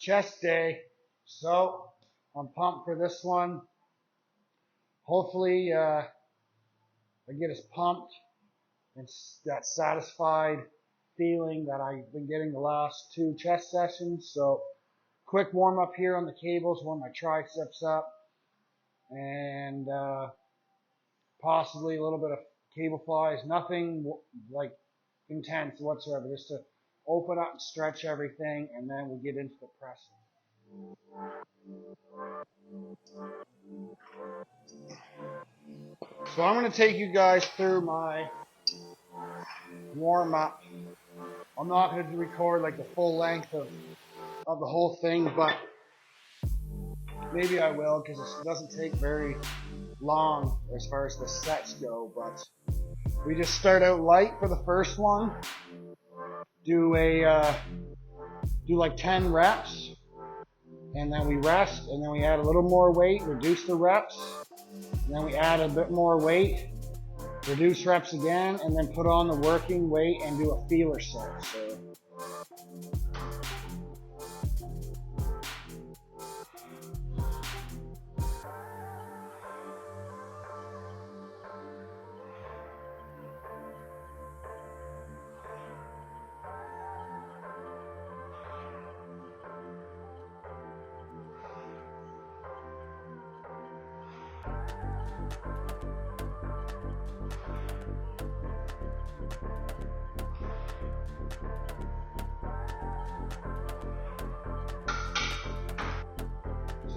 chest day. So I'm pumped for this one. Hopefully I get as pumped and that satisfied feeling that I've been getting the last 2 chest sessions. So quick warm up here on the cables, warm my triceps up, and possibly a little bit of cable flies. Nothing like intense whatsoever, just to open up and stretch everything, and then we'll get into the pressing. So I'm going to take you guys through my warm up. I'm not going to record like the full length of the whole thing, but maybe I will, because it doesn't take very long as far as the sets go. But we just start out light for the first one. Do like 10 reps, and then we rest, and then we add a little more weight, reduce the reps, and then we add a bit more weight, reduce reps again, and then put on the working weight and do a feeler set. So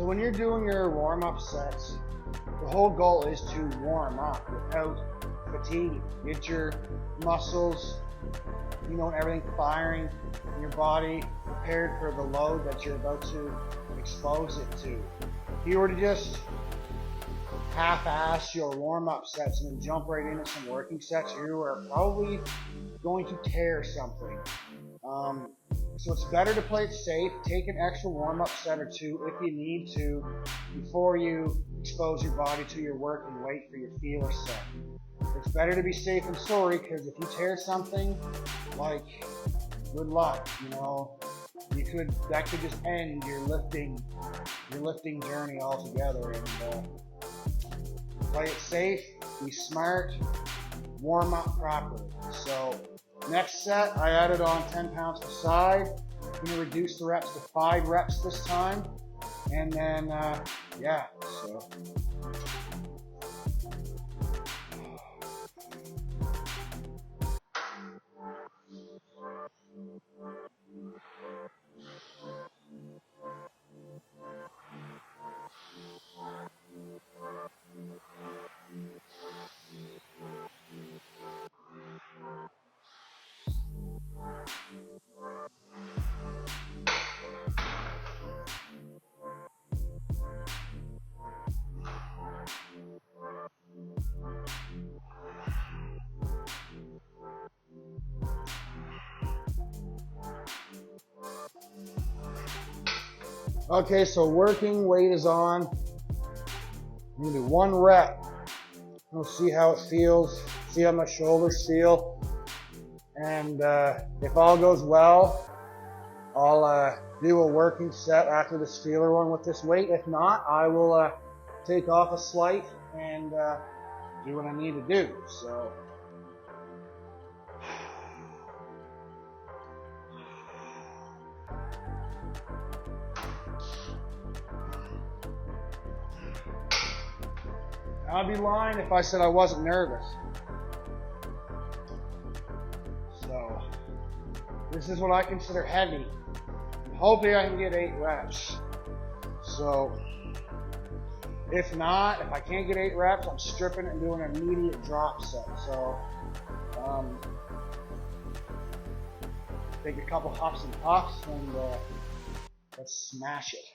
So when you're doing your warm-up sets, the whole goal is to warm up without fatigue. Get your muscles, and everything firing in your body, prepared for the load that you're about to expose it to. If you were to just half-ass your warm-up sets and then jump right into some working sets, you are probably going to tear something. So it's better to play it safe. Take an extra warm-up set or 2 if you need to before you expose your body to your working weight for your feeler set. It's better to be safe than sorry, because if you tear something, like, good luck. That could just end your lifting journey altogether. And play it safe, be smart, warm up properly. So next set, I added on 10 pounds per side. I'm going to reduce the reps to 5 reps this time. And then, so. Okay, so working weight is on. I'm going to do 1 rep. We'll see how it feels, see how my shoulders feel. And if all goes well, I'll do a working set after this feeler one with this weight. If not, I will take off a slight and do what I need to do. So. I'd be lying if I said I wasn't nervous. So, this is what I consider heavy. Hopefully I can get 8 reps. So, if not, if I can't get 8 reps, I'm stripping it and doing an immediate drop set. So, take a couple huffs and puffs and let's smash it.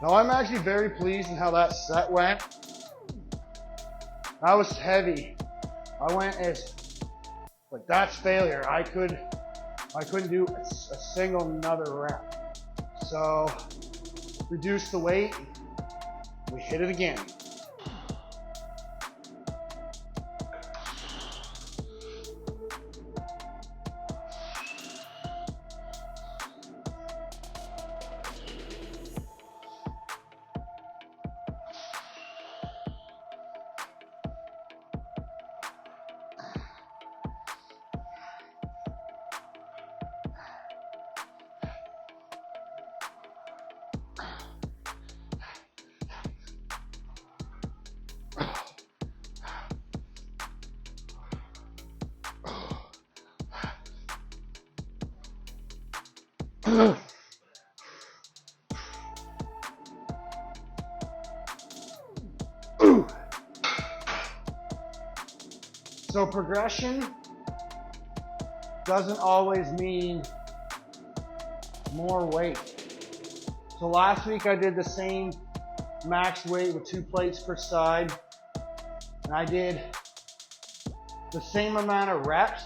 Now I'm actually very pleased in how that set went. That was heavy. I went as, like, that's failure. I couldn't do a single another rep. So reduce the weight, we hit it again. So progression doesn't always mean more weight. So last week I did the same max weight with 2 plates per side, and I did the same amount of reps,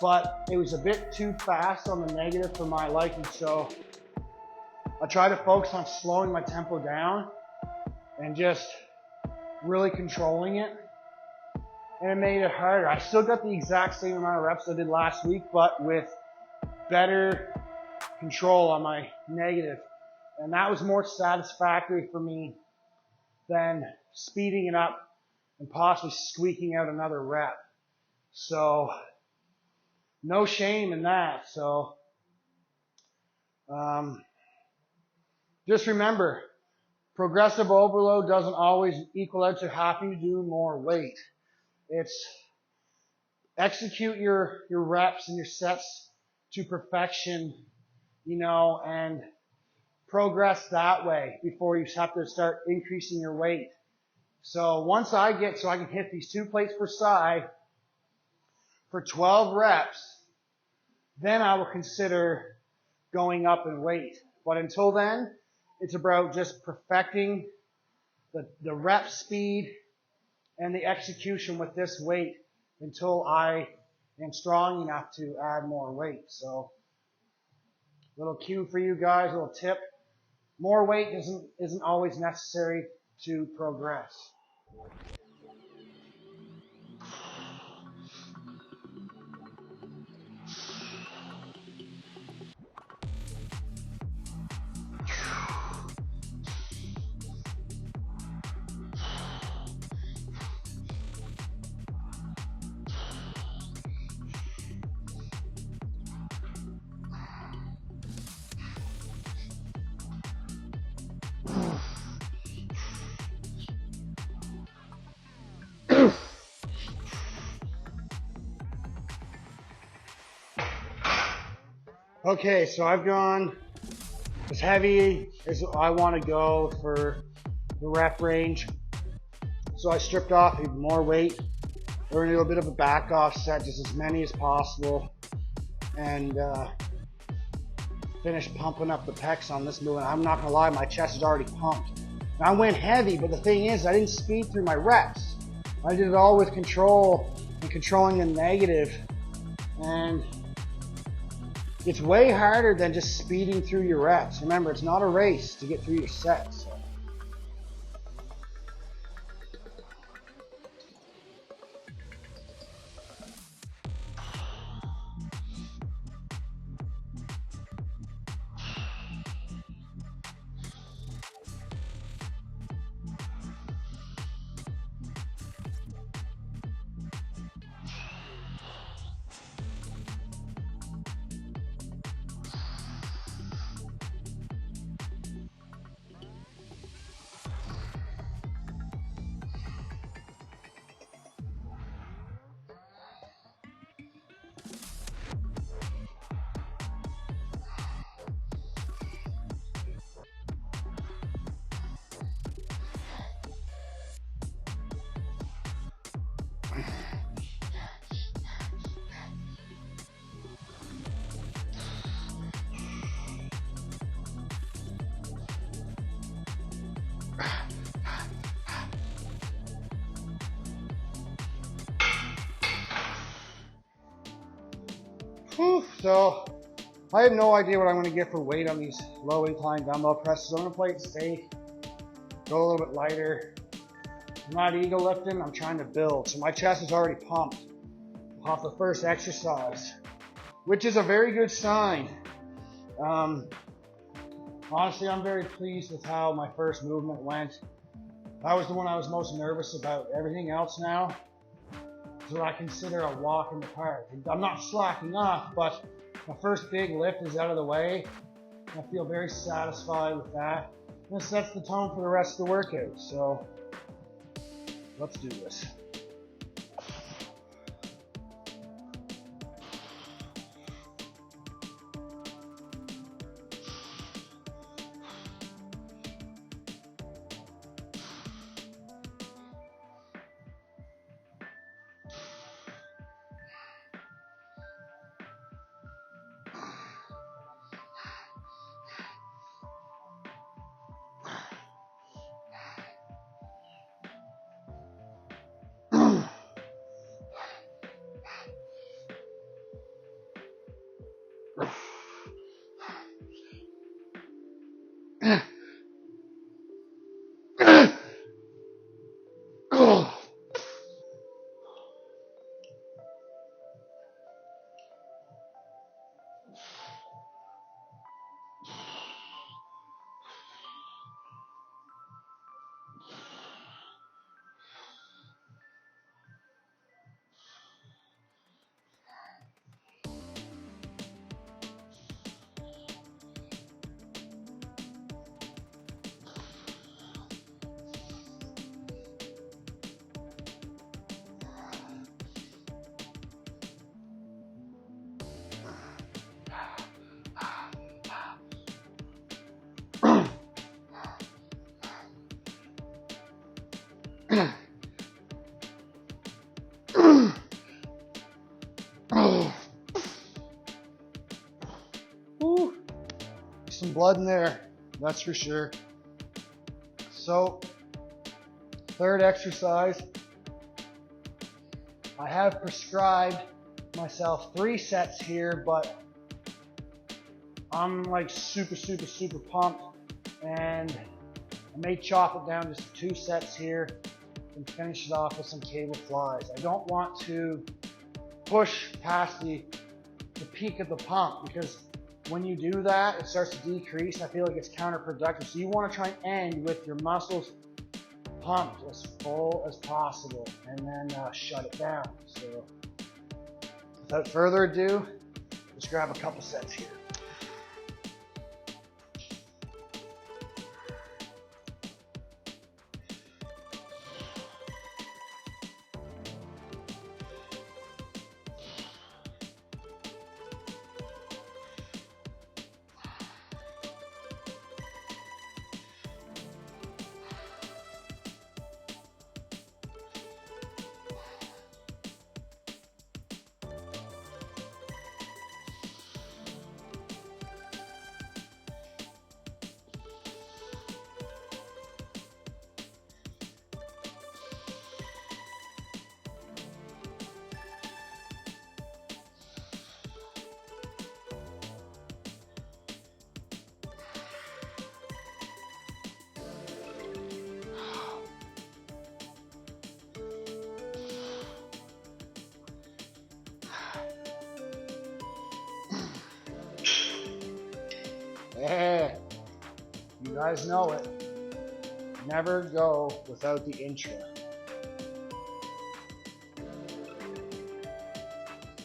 but it was a bit too fast on the negative for my liking. So I try to focus on slowing my tempo down and just really controlling it. And it made it harder. I still got the exact same amount of reps I did last week, but with better control on my negative. And that was more satisfactory for me than speeding it up and possibly squeaking out another rep. So no shame in that. So just remember, progressive overload doesn't always equal out to having to do more weight. It's execute your reps and your sets to perfection, you know, and progress that way before you have to start increasing your weight. So once I can hit these 2 plates per side for 12 reps, then I will consider going up in weight. But until then, it's about just perfecting the rep speed and the execution with this weight until I am strong enough to add more weight. So, little cue for you guys, little tip. More weight isn't always necessary to progress. Okay, so I've gone as heavy as I want to go for the rep range. So I stripped off even more weight. We're going to do a bit of a back off set, just as many as possible, and finish pumping up the pecs on this movement. I'm not going to lie, my chest is already pumped. And I went heavy, but the thing is, I didn't speed through my reps. I did it all with control and controlling the negative. And it's way harder than just speeding through your reps. Remember, it's not a race to get through your sets. Whew, so I have no idea what I'm going to get for weight on these low incline dumbbell presses. I'm going to play it safe, go a little bit lighter. I'm not ego lifting, I'm trying to build. So my chest is already pumped off the first exercise, which is a very good sign. Honestly, I'm very pleased with how my first movement went. That was the one I was most nervous about. Everything else now is what I consider a walk in the park. I'm not slacking off, but my first big lift is out of the way. I feel very satisfied with that. And it sets the tone for the rest of the workout. So let's do this. Ooh, some blood in there, that's for sure. So, third exercise, I have prescribed myself 3 sets here, but I'm like super pumped, and I may chop it down to 2 sets here and finish it off with some cable flies. I don't want to push past the peak of the pump, because when you do that, it starts to decrease. I feel like it's counterproductive. So you want to try and end with your muscles pumped as full as possible, and then shut it down. So without further ado, let's grab a couple sets here. Yeah, you guys know it. Never go without the intro.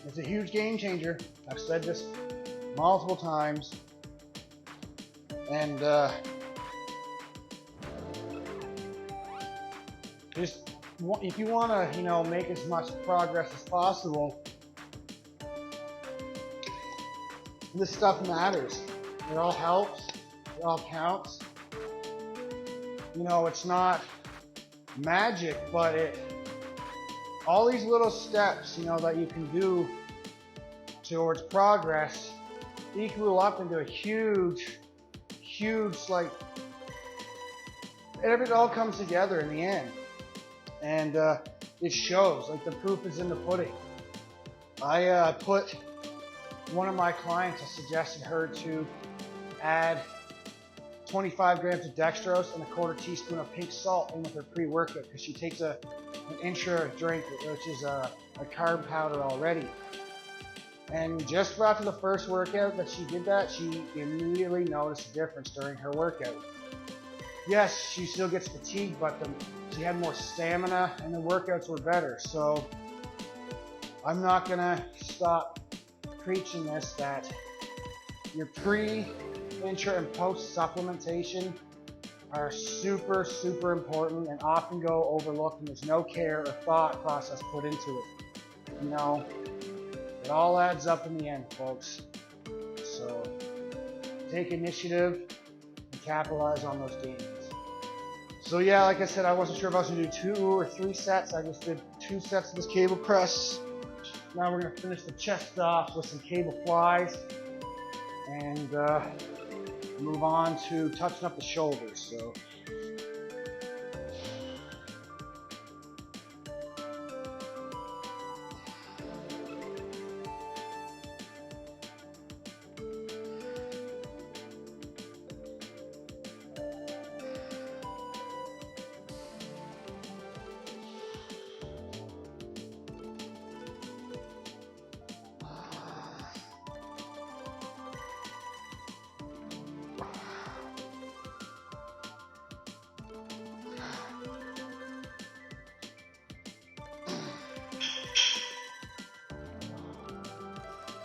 It's a huge game changer. I've said this multiple times. And just if you want to, make as much progress as possible, this stuff matters. It all helps. It all counts. It's not magic, but all these little steps, that you can do towards progress equal up into a huge, like, it all comes together in the end. And it shows, like, the proof is in the pudding. I put one of my clients, I suggested her to add 25 grams of dextrose and a quarter teaspoon of pink salt in with her pre-workout because she takes an intra drink, which is a carb powder already. And just after the first workout that she did that, she immediately noticed a difference during her workout. Yes, she still gets fatigued, but she had more stamina and the workouts were better. So I'm not gonna stop preaching this, that your pre, intra, and post supplementation are super, super important and often go overlooked, and there's no care or thought process put into it. You know, it all adds up in the end, folks. So take initiative and capitalize on those gains. So yeah, like I said, I wasn't sure if I was gonna do 2 or 3 sets. I just did 2 sets of this cable press. Now we're gonna finish the chest off with some cable flies and move on to touching up the shoulders. So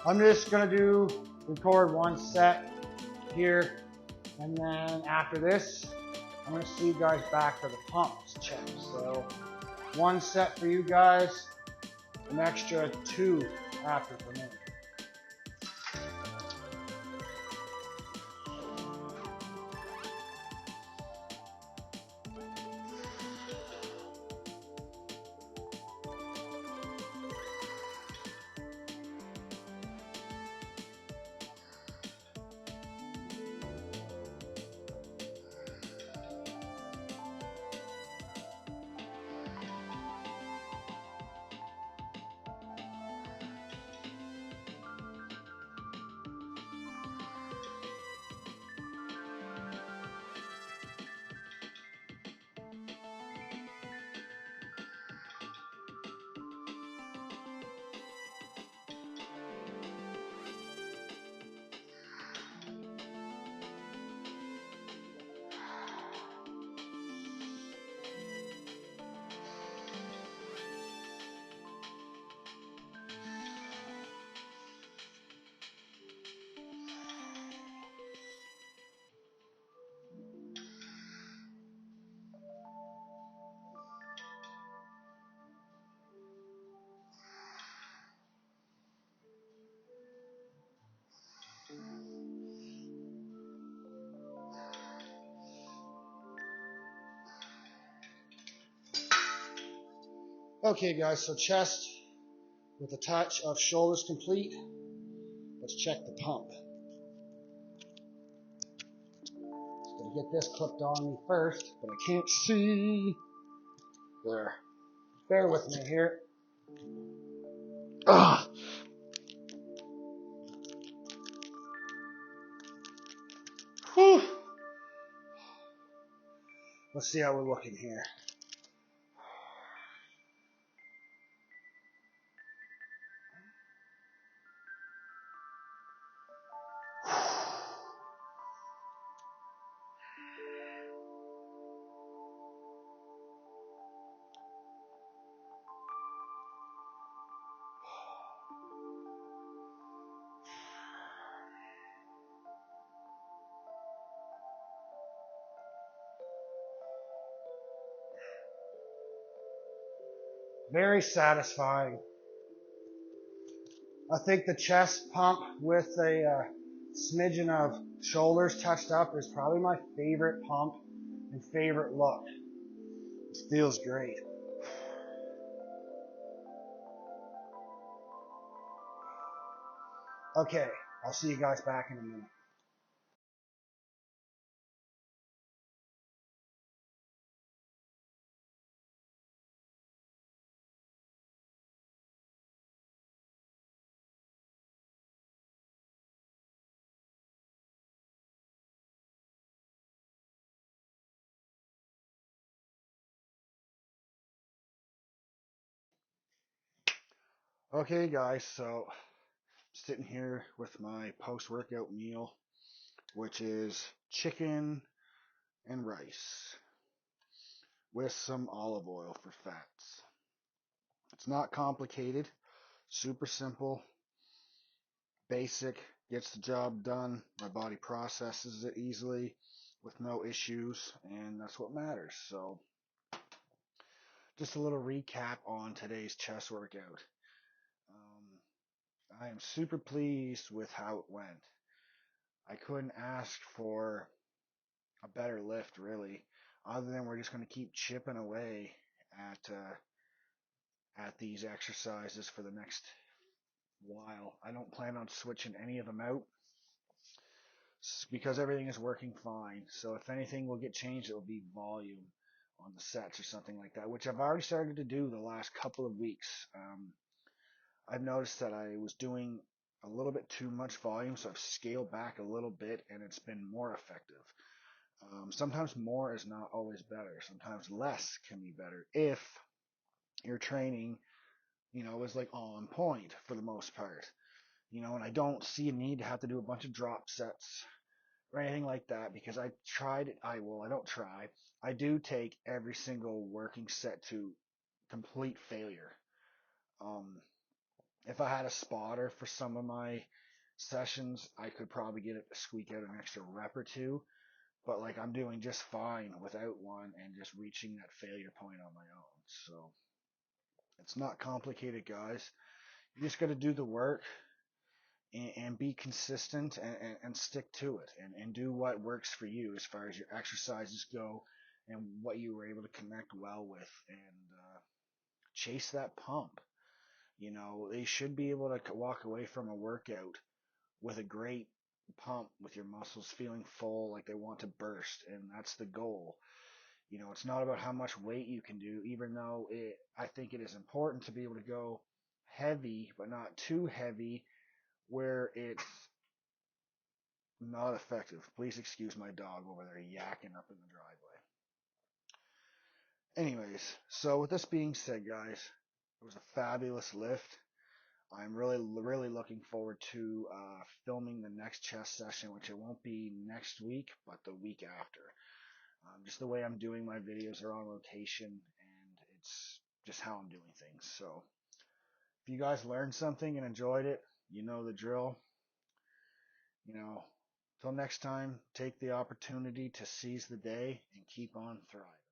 I'm just gonna record 1 set here, and then after this, I'm gonna see you guys back for the pumps check. So 1 set for you guys, an extra 2 after for me. Okay guys, so chest with a touch of shoulders complete. Let's check the pump. Gonna get this clipped on me first, but I can't see. There. Bear with me here. Ugh. Whew. Let's see how we're looking here. Very satisfying. I think the chest pump with a smidgen of shoulders touched up is probably my favorite pump and favorite look. It feels great. Okay, I'll see you guys back in a minute. Okay, guys, so sitting here with my post-workout meal, which is chicken and rice with some olive oil for fats. It's not complicated, super simple, basic, gets the job done. My body processes it easily with no issues, and that's what matters. So, just a little recap on today's chest workout. I am super pleased with how it went. I couldn't ask for a better lift, really, other than we're just going to keep chipping away at at these exercises for the next while. I don't plan on switching any of them out because everything is working fine. So if anything will get changed, it will be volume on the sets or something like that, which I've already started to do the last couple of weeks. I've noticed that I was doing a little bit too much volume, so I've scaled back a little bit, and it's been more effective. Sometimes more is not always better. Sometimes less can be better if your training, is like on point for the most part. And I don't see a need to have to do a bunch of drop sets or anything like that because I tried it. I don't try. I do take every single working set to complete failure. Um, if I had a spotter for some of my sessions, I could probably get it to squeak out an extra rep or two. But like I'm doing just fine without one and just reaching that failure point on my own. So it's not complicated, guys. You just got to do the work and be consistent and stick to it and do what works for you as far as your exercises go and what you were able to connect well with and chase that pump. They should be able to walk away from a workout with a great pump, with your muscles feeling full, like they want to burst, and that's the goal. It's not about how much weight you can do, even though I think it is important to be able to go heavy, but not too heavy, where it's not effective. Please excuse my dog over there yakking up in the driveway. Anyways, so with this being said, guys, it was a fabulous lift. I'm really, really looking forward to filming the next chest session, which it won't be next week, but the week after. Just the way I'm doing my videos are on rotation, and it's just how I'm doing things. So if you guys learned something and enjoyed it, you know the drill. Till next time, take the opportunity to seize the day and keep on thriving.